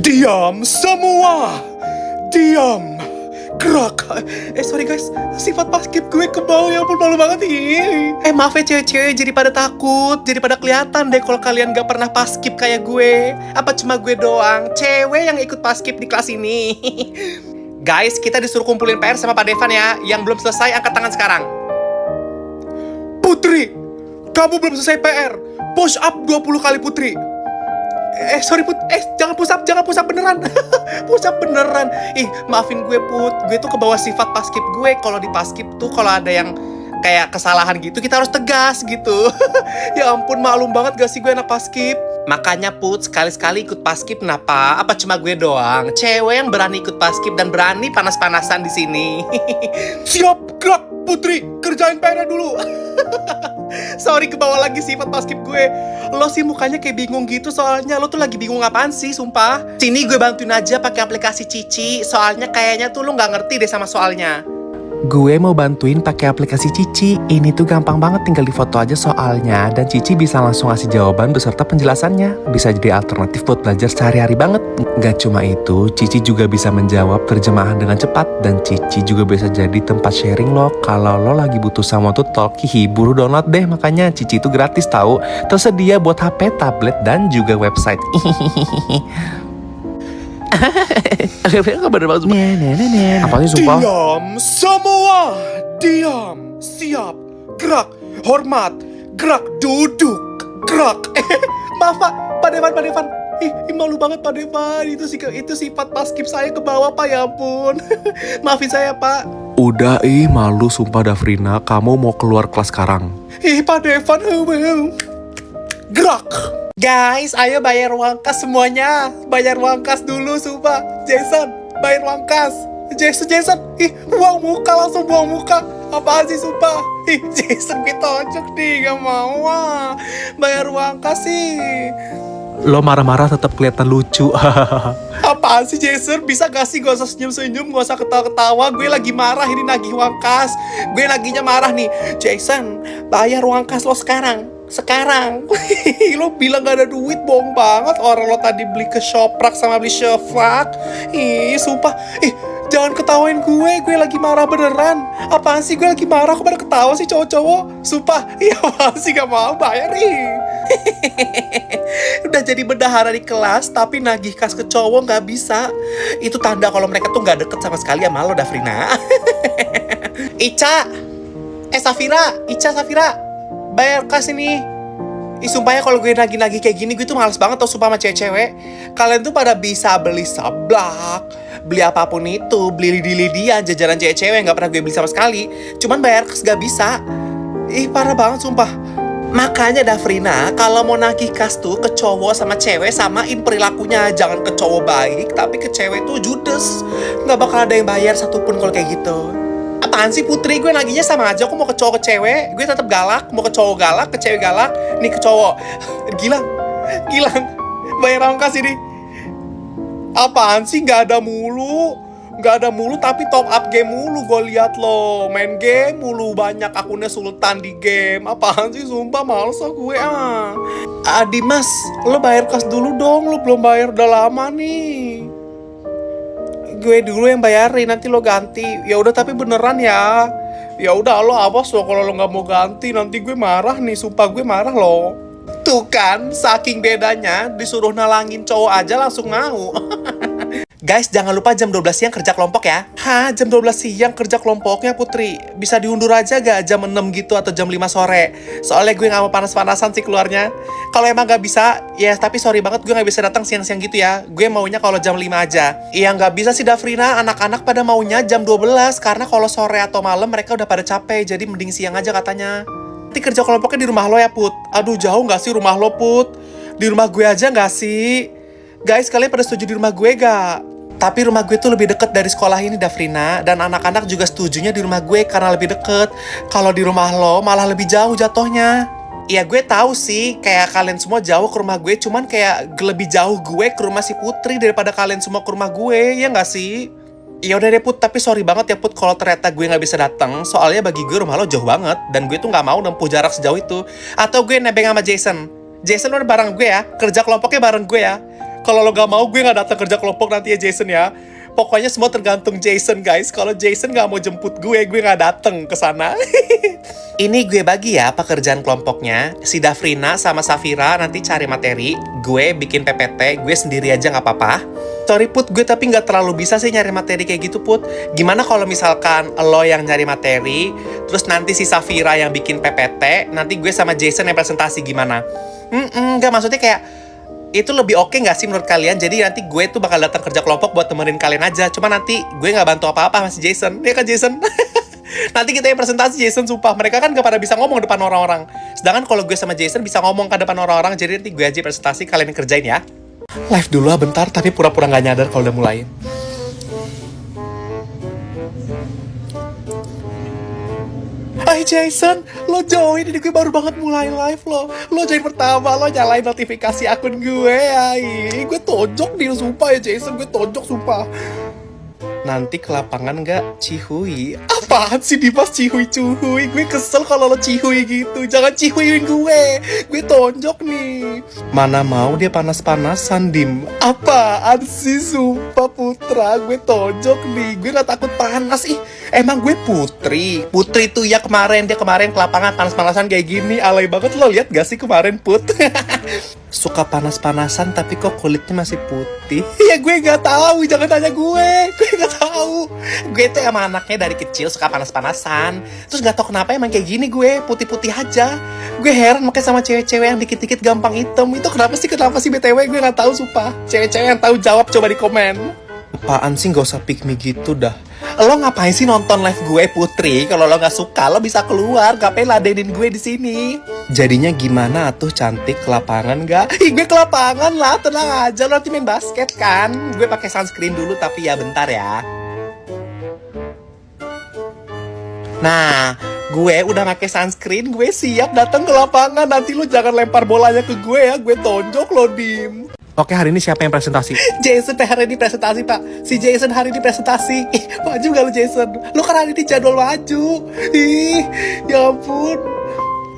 Diam semua! Diam! Gerak! Sorry guys, sifat paskib gue ke bawah, ya ampun, malu banget. Maaf ya cewek-cewek, jadi pada takut, jadi pada kelihatan deh kalau kalian gak pernah paskib kayak gue. Apa cuma gue doang, cewek yang ikut paskib di kelas ini? Guys, kita disuruh kumpulin PR sama Pak Devan ya. Yang belum selesai, angkat tangan sekarang. Putri, kamu belum selesai PR. Push up 20 kali, Putri. Sorry Put, jangan push up beneran. Push up beneran. Maafin gue Put, gue tuh kebawa sifat paskib gue. Kalau di paskib tuh kalau ada yang kayak kesalahan gitu, kita harus tegas gitu. Ya ampun, maklum banget gak sih gue anak paskib. Makanya Put, sekali-sekali ikut paskib kenapa? Apa cuma gue doang? Cewek yang berani ikut paskib dan berani panas-panasan di sini. Siap, gerak Putri, kerjain PR dulu. Sorry, kebawa lagi sifat paskib gue. Lo sih mukanya kayak bingung gitu, soalnya lo tuh lagi bingung apaan sih, sumpah. Sini gue bantuin aja pakai aplikasi Cici, soalnya kayaknya tuh lo nggak ngerti deh sama soalnya. Gue mau bantuin pakai aplikasi Cici. Ini tuh gampang banget, tinggal difoto aja soalnya. Dan Cici bisa langsung ngasih jawaban beserta penjelasannya. Bisa jadi alternatif buat belajar sehari-hari banget. Gak cuma itu, Cici juga bisa menjawab terjemahan dengan cepat. Dan Cici juga bisa jadi tempat sharing lo. Kalau lo lagi butuh someone to talk, buru download deh. Makanya Cici itu gratis tahu. Tersedia buat HP, tablet, dan juga website. Apa sih sumpah? Diam semua, diam, siap, gerak, hormat, gerak, duduk, gerak. Maaf Pak Devan. Malu banget Pak Devan, itu sifat paskib saya ke bawah Pak, ya ampun. Maafin saya Pak. Udah malu sumpah Dafrina, kamu mau keluar kelas sekarang. Pak Devan, gerak. Guys, ayo bayar uang kas semuanya. Bayar uang kas dulu, sumpah. Jason, bayar uang kas. Jason. Buang muka, langsung buang muka. Apaan sih, sumpah. Jason, gue tonjok nih, gak mau. Bayar uang kas sih. Lo marah-marah tetap kelihatan lucu. Apaan sih, Jason? Bisa gak sih gak usah senyum-senyum, gak usah ketawa-ketawa. Gue lagi marah, ini nagih uang kas. Gue laginya marah nih. Jason, bayar uang kas lo sekarang. Lo bilang gak ada duit, bohong banget. Orang lo tadi beli ke Shoprak sama beli Shoprak. Sumpah. Jangan ketawain gue lagi marah beneran. Apaan sih, gue lagi marah, kok pada ketawa sih cowok-cowok. Sumpah, apaan sih, gak mau bayar. Udah jadi bendahara di kelas, tapi nagih kas ke cowok gak bisa. Itu tanda kalau mereka tuh gak deket sama sekali sama lo, Dafrina. Safira, bayar kas ini. Sumpah ya, kalau gue nagih-nagih kayak gini, gue tuh males banget tau sumpah sama cewek-cewek. Kalian tuh pada bisa beli sablak, beli apapun itu, beli lidi-lidian, jajanan cewek-cewek yang gak pernah gue beli sama sekali. Cuman bayar kas gak bisa. Parah banget sumpah. Makanya Dafrina, kalau mau nagih kas tuh ke cowok sama cewek, samain perilakunya. Jangan ke cowok baik, tapi ke cewek tuh judes. Gak bakal ada yang bayar satupun kalau kayak gitu. Apaan sih Putri, gue nagihnya sama aja. Aku mau ke cowok ke cewek, gue tetap galak. Mau ke cowok galak, ke cewek galak. Nih ke cowok. Gilang, bayar ongkas ini. Apaan sih, gak ada mulu, tapi top up game mulu. Gue liat lo main game mulu, banyak akunnya Sultan di game. Apaan sih, sumpah males gue. Dimas, lo bayar kas dulu dong, lo belum bayar udah lama nih. Gue dulu yang bayarin, nanti lo ganti. Ya udah, tapi beneran ya. Ya udah, lo awas lo kalau lo nggak mau ganti, nanti gue marah nih, sumpah gue marah lo. Tuh kan, saking bedanya, disuruh nalangin cowok aja langsung mau. Guys, jangan lupa jam 12 siang kerja kelompok ya. Jam 12 siang kerja kelompoknya Putri. Bisa diundur aja gak jam 6 gitu atau jam 5 sore? Soalnya gue gak mau panas-panasan sih keluarnya. Kalau emang gak bisa, ya tapi sorry banget gue gak bisa datang siang-siang gitu ya. Gue maunya kalau jam 5 aja. Iya gak bisa sih Dafrina, anak-anak pada maunya jam 12. Karena kalau sore atau malam mereka udah pada capek. Jadi mending siang aja katanya. Nanti kerja kelompoknya di rumah lo ya Put. Aduh, jauh gak sih rumah lo Put? Di rumah gue aja gak sih? Guys, kalian pada setuju di rumah gue gak? Tapi rumah gue tuh lebih deket dari sekolah ini, Dafrina. Dan anak-anak juga setujunya di rumah gue karena lebih deket. Kalau di rumah lo malah lebih jauh jatuhnya. Ya gue tahu sih, kayak kalian semua jauh ke rumah gue, cuman kayak lebih jauh gue ke rumah si Putri daripada kalian semua ke rumah gue, ya nggak sih? Ya udah deh Put, tapi sorry banget ya Put kalau ternyata gue nggak bisa datang, soalnya bagi gue rumah lo jauh banget dan gue tuh nggak mau nempuh jarak sejauh itu. Atau gue nebeng sama Jason. Jason udah bareng gue ya, kerja kelompoknya bareng gue ya. Kalau lo nggak mau, gue nggak datang kerja kelompok nanti ya Jason ya. Pokoknya semua tergantung Jason guys. Kalau Jason nggak mau jemput gue nggak datang ke sana. Ini gue bagi ya pekerjaan kelompoknya. Si Dafrina sama Safira nanti cari materi. Gue bikin PPT, gue sendiri aja nggak apa-apa. Sorry Put, gue tapi nggak terlalu bisa sih nyari materi kayak gitu Put. Gimana kalau misalkan lo yang nyari materi, terus nanti si Safira yang bikin PPT, nanti gue sama Jason yang presentasi gimana? Nggak, maksudnya kayak itu lebih oke nggak sih menurut kalian? Jadi nanti gue tuh bakal datang kerja kelompok buat temenin kalian aja. Cuma nanti gue nggak bantu apa-apa sama si Jason. Ya kan Jason? Nanti kita yang presentasi Jason, sumpah. Mereka kan gak pada bisa ngomong depan orang-orang. Sedangkan kalau gue sama Jason bisa ngomong ke depan orang-orang. Jadi nanti gue aja presentasi, kalian yang kerjain ya. Live dulu lah bentar, tapi pura-pura gak nyadar kalau udah mulai. Hai Jason, lo join, ini gue baru banget mulai live lo. Lo join pertama, lo nyalain notifikasi akun gue. Ay, gue tonjok nih, sumpah ya Jason, gue tonjok sumpah. Nanti ke lapangan gak cihui? Apaan sih Dimas cihui-cuhui? Gue kesel kalau lo cihui gitu. Jangan cihuiin gue. Gue tonjok nih. Mana mau dia panas-panasan, Dim. Apaan sih sumpah Putra? Gue tonjok nih. Gue gak takut panas. Ih, emang gue Putri. Putri tuh ya kemarin. Dia kemarin ke lapangan panas-panasan kayak gini. Alay banget, lo lihat gak sih kemarin Put? Suka panas-panasan tapi kok kulitnya masih putih. Ya gue gak tahu, jangan tanya gue gak tahu. Gue tuh emang anaknya dari kecil suka panas-panasan. Terus gak tahu kenapa emang kayak gini gue, putih-putih aja. Gue heran makanya sama cewek-cewek yang dikit-dikit gampang hitam. Itu kenapa sih BTW, gue gak tahu sumpah. Cewek-cewek yang tahu jawab coba di komen. Apaan sih, gak usah pick me gitu dah. Lo ngapain sih nonton live gue Putri? Kalau lo nggak suka, lo bisa keluar. Ngapain ladenin gue di sini? Jadinya gimana tuh cantik ke lapangan gak? Ih, gue ke lapangan lah, tenang aja. Lo nanti main basket kan? Gue pakai sunscreen dulu, tapi ya bentar ya. Nah, gue udah pakai sunscreen, gue siap datang ke lapangan. Nanti lo jangan lempar bolanya ke gue ya. Gue tonjok lo, Dim. Oke, hari ini siapa yang presentasi? Jason hari ini presentasi, Pak. Si Jason hari ini presentasi. Ih, maju gak lu, Jason? Lu kan hari ini jadwal maju. Ih, ya ampun.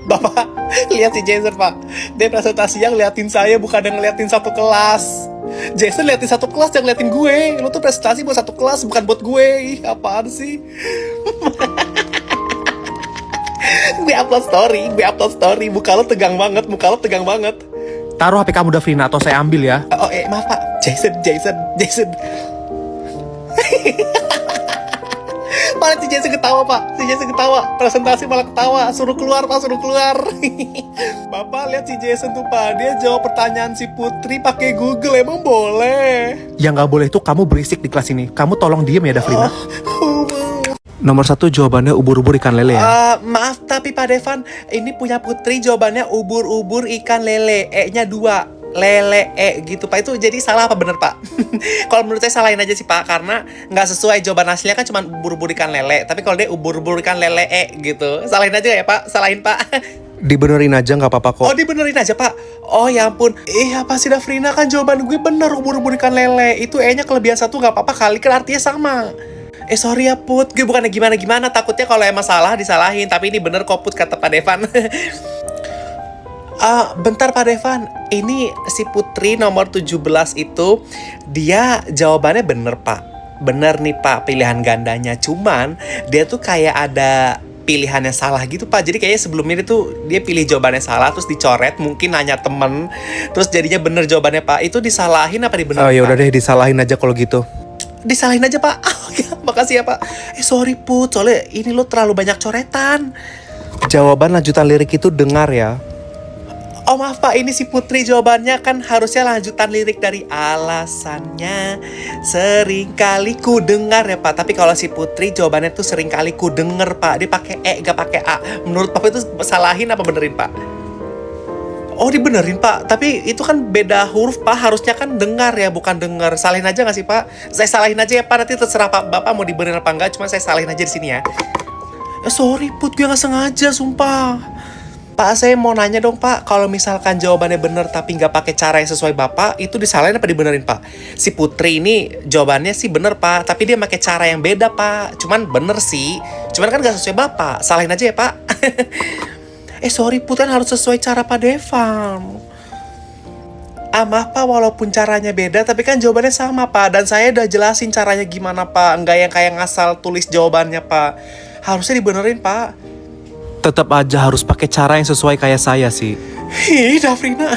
Bapak, lihat si Jason, Pak. Dia presentasi yang ngeliatin saya, bukan yang ngeliatin satu kelas. Jason liatin satu kelas, yang ngeliatin gue. Lu tuh presentasi buat satu kelas, bukan buat gue. Ih, apaan sih? Gue upload story. Muka lo tegang banget. Taruh HP kamu Dafrina atau saya ambil ya. Oh, maaf Pak. Jason. Malah si Jason ketawa, Pak. Presentasi malah ketawa. Suruh keluar, Pak. Bapak lihat si Jason tuh, Pak. Dia jawab pertanyaan si Putri pakai Google. Emang boleh? Yang nggak boleh tuh kamu berisik di kelas ini. Kamu tolong diem ya Dafrina. Nomor 1 jawabannya ubur-ubur ikan lele ya. Maaf tapi Pak Devan, ini punya Putri jawabannya ubur-ubur ikan lele. E-nya 2. Lele gitu Pak. Itu jadi salah apa bener Pak? Kalau menurut saya salahin aja sih Pak, karena nggak sesuai, jawaban aslinya kan cuma ubur-ubur ikan lele. Tapi kalau dia ubur-ubur ikan lele gitu, salahin aja ya Pak. Salahin Pak. Dibenerin aja nggak apa-apa kok. Oh, dibenerin aja Pak. Oh ya ampun. Apa sih Dafrina, kan jawaban gue bener, ubur-ubur ikan lele. Itu E-nya kelebihan 1 nggak apa-apa kali, kan artinya sama. Sorry ya Put, gue bukannya gimana-gimana. Takutnya kalau emang salah disalahin. Tapi ini bener kok Put, kata Pak Devan. Bentar Pak Devan, ini si Putri nomor 17 itu, dia jawabannya bener Pak. Bener nih Pak, pilihan gandanya. Cuman dia tuh kayak ada pilihannya salah gitu Pak. Jadi kayaknya sebelumnya dia pilih jawabannya salah, terus dicoret, mungkin nanya temen, terus jadinya bener jawabannya Pak. Itu disalahin apa dibenerin? Oh ya udah deh, disalahin aja kalau gitu. Disalahin aja Pak. Makasih ya Pak. Sorry Put, soalnya ini lo terlalu banyak coretan. Jawaban lanjutan lirik itu dengar ya. Oh maaf Pak, ini si Putri jawabannya kan harusnya lanjutan lirik dari alasannya seringkali ku dengar ya Pak. Tapi kalau si Putri jawabannya tuh seringkali ku denger Pak. Dia pakai E gak pakai A. Menurut Papa itu salahin apa benerin Pak? Oh dibenerin Pak, tapi itu kan beda huruf Pak. Harusnya kan dengar ya, bukan denger. Salahin aja gak sih Pak? Saya salahin aja ya Pak, nanti terserah Pak Bapak mau dibenerin apa enggak. Cuma saya salahin aja di sini ya. Sorry Put, gue gak sengaja sumpah. Pak, saya mau nanya dong Pak, kalau misalkan jawabannya bener tapi nggak pakai cara yang sesuai Bapak, itu disalahin apa dibenerin Pak? Si Putri ini jawabannya sih bener Pak, tapi dia pakai cara yang beda Pak. Cuman bener sih, cuman kan nggak sesuai Bapak, salahin aja ya Pak. Sorry Put, kan harus sesuai cara Pak Devan. Maaf Pak, walaupun caranya beda, tapi kan jawabannya sama Pak. Dan saya udah jelasin caranya gimana Pak, nggak yang kayak ngasal tulis jawabannya Pak. Harusnya dibenerin Pak. Tetap aja harus pakai cara yang sesuai kayak saya sih. Ih, Dafrina.